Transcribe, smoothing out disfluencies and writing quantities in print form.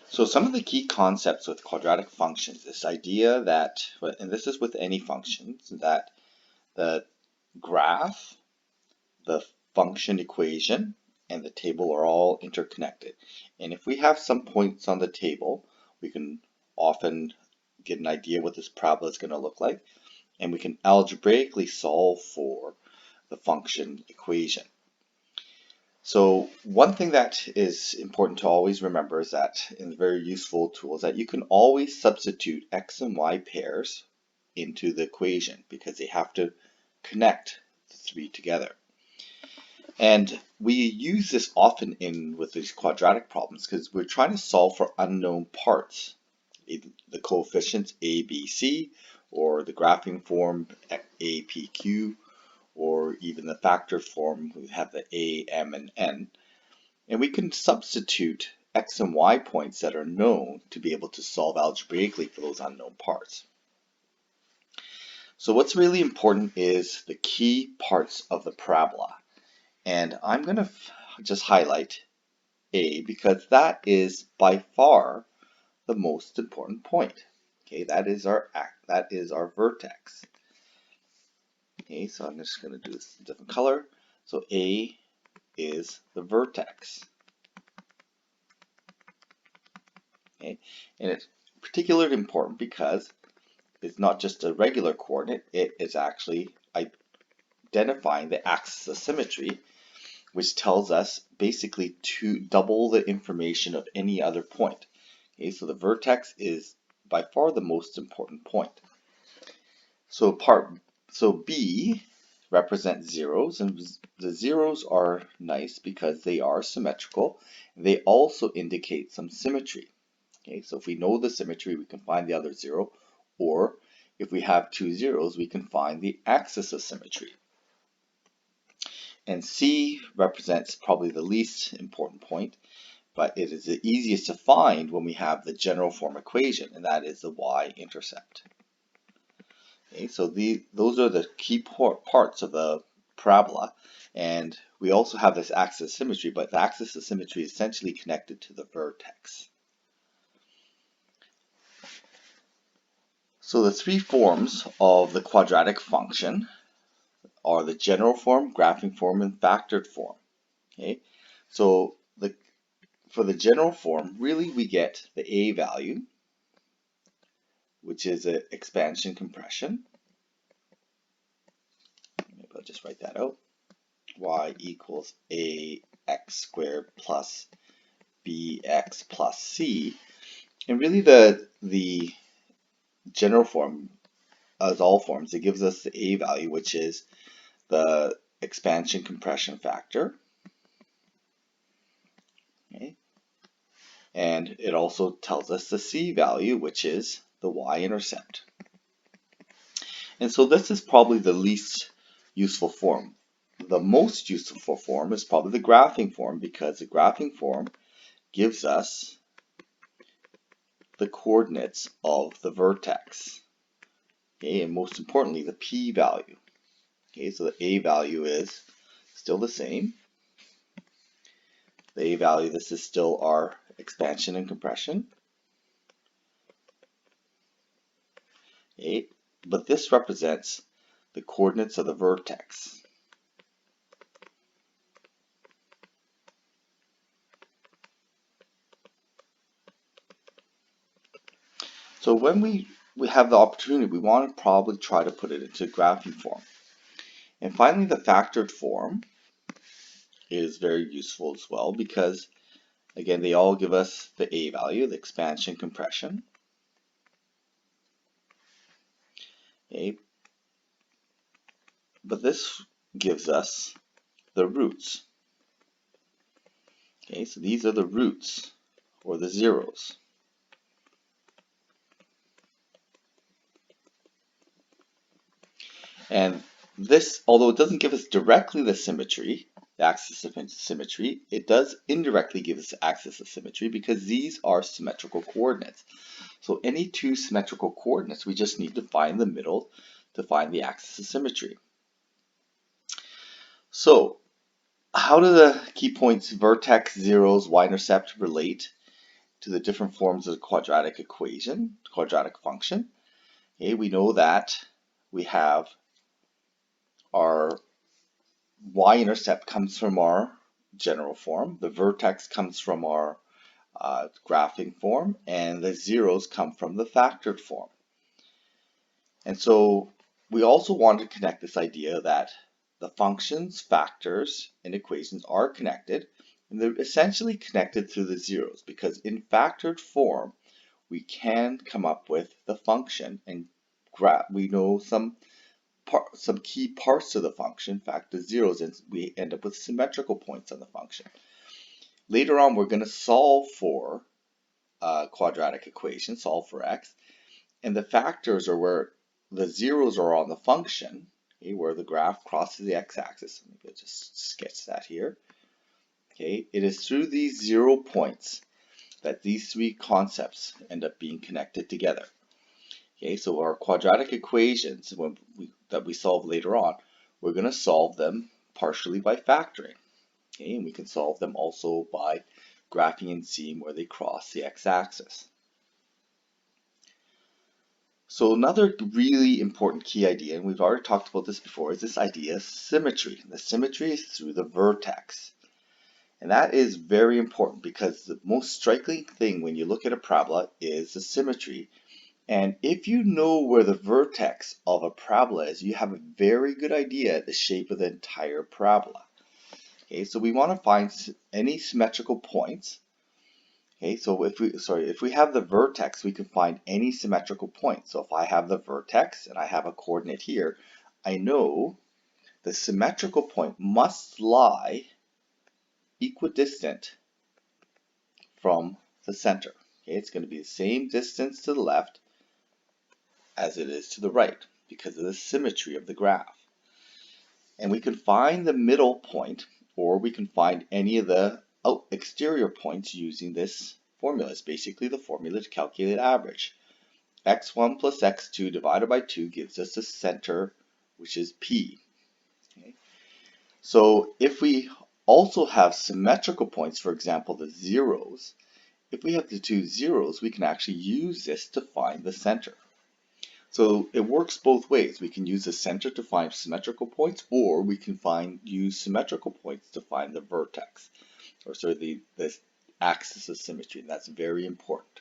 So some of the key concepts with quadratic functions, this idea that, and this is with any functions, that the graph, the function equation, and the table are all interconnected. And if we have some points on the table, we can often get an idea what this parabola is going to look like, and we can algebraically solve for the function equation. So one thing that is important to always remember is that, in the very useful tool, is that you can always substitute x and y pairs into the equation because they have to connect the three together. And we use this often with these quadratic problems because we're trying to solve for unknown parts, the coefficients a, b, c, or the graphing form a, p, q, or even the factor form, we have the a, m, and n. And we can substitute x and y points that are known to be able to solve algebraically for those unknown parts. So what's really important is the key parts of the parabola. And I'm going to just highlight A because that is by far the most important point. Okay, that is our vertex. Okay, so I'm just going to do this in a different color. So A is the vertex. Okay, and it's particularly important because it's not just a regular coordinate, it is actually identifying the axis of symmetry, which tells us basically to double the information of any other point. Okay, so the vertex is by far the most important point. So B represents zeros, and the zeros are nice because they are symmetrical. They also indicate some symmetry. Okay, so if we know the symmetry, we can find the other zero, or if we have two zeros, we can find the axis of symmetry. And C represents probably the least important point, but it is the easiest to find when we have the general form equation, and that is the y-intercept. Okay, so those are the key parts of the parabola, and we also have this axis of symmetry, but the axis of symmetry is essentially connected to the vertex. So the three forms of the quadratic function are the general form, graphing form, and factored form. Okay, so for the general form, really we get the a value, which is an expansion compression. Maybe I'll just write that out. Y equals ax squared plus bx plus c. And really the general form, as all forms, it gives us the a value, which is the expansion compression factor. Okay. And it also tells us the c value, which is the y-intercept. And so this is probably the least useful form. The most useful form is probably the graphing form, because the graphing form gives us the coordinates of the vertex. Okay, and most importantly, the p value. Okay, so the a value is still the same. The a value, this is still our expansion and compression. Okay, but this represents the coordinates of the vertex. So when we have the opportunity, we want to probably try to put it into graphing form. And finally, the factored form is very useful as well because, again, they all give us the a value, the expansion compression. Okay. But this gives us the roots. Okay, so these are the roots, or the zeros. And this, although it doesn't give us directly the symmetry, the axis of symmetry, it does indirectly give us the axis of symmetry because these are symmetrical coordinates. So any two symmetrical coordinates, we just need to find the middle to find the axis of symmetry. So how do the key points vertex, zeros, y-intercept relate to the different forms of the quadratic equation, quadratic function, okay, we know that we have our y-intercept comes from our general form, the vertex comes from our graphing form, and the zeros come from the factored form. And so we also want to connect this idea that the functions, factors, and equations are connected, and they're essentially connected through the zeros, because in factored form, we can come up with the function, and we know some key parts of the function, in fact the zeros, and we end up with symmetrical points on the function. Later on, we're going to solve for a quadratic equation, solve for x, and the factors are where the zeros are on the function, okay, where the graph crosses the x-axis. Maybe I'll just sketch that here. Okay, it is through these 0 points that these three concepts end up being connected together. Okay, so our quadratic equations that we solve later on, we're going to solve them partially by factoring. Okay, and we can solve them also by graphing and seeing where they cross the x-axis. So another really important key idea, and we've already talked about this before, is this idea of symmetry. The symmetry is through the vertex. And that is very important because the most striking thing when you look at a parabola is the symmetry. And if you know where the vertex of a parabola is, you have a very good idea of the shape of the entire parabola. Okay, so we want to find any symmetrical points. Okay, so if we have the vertex, we can find any symmetrical point. So if I have the vertex and I have a coordinate here, I know the symmetrical point must lie equidistant from the center. Okay, it's going to be the same distance to the left as it is to the right because of the symmetry of the graph. And we can find the middle point, or we can find any of the exterior points using this formula. It's basically the formula to calculate average. x1 plus x2 divided by 2 gives us the center, which is P. Okay. So if we also have symmetrical points, for example, the zeros, if we have the two zeros, we can actually use this to find the center. So it works both ways. We can use the center to find symmetrical points, or we can use symmetrical points to find the vertex, or the axis of symmetry, and that's very important.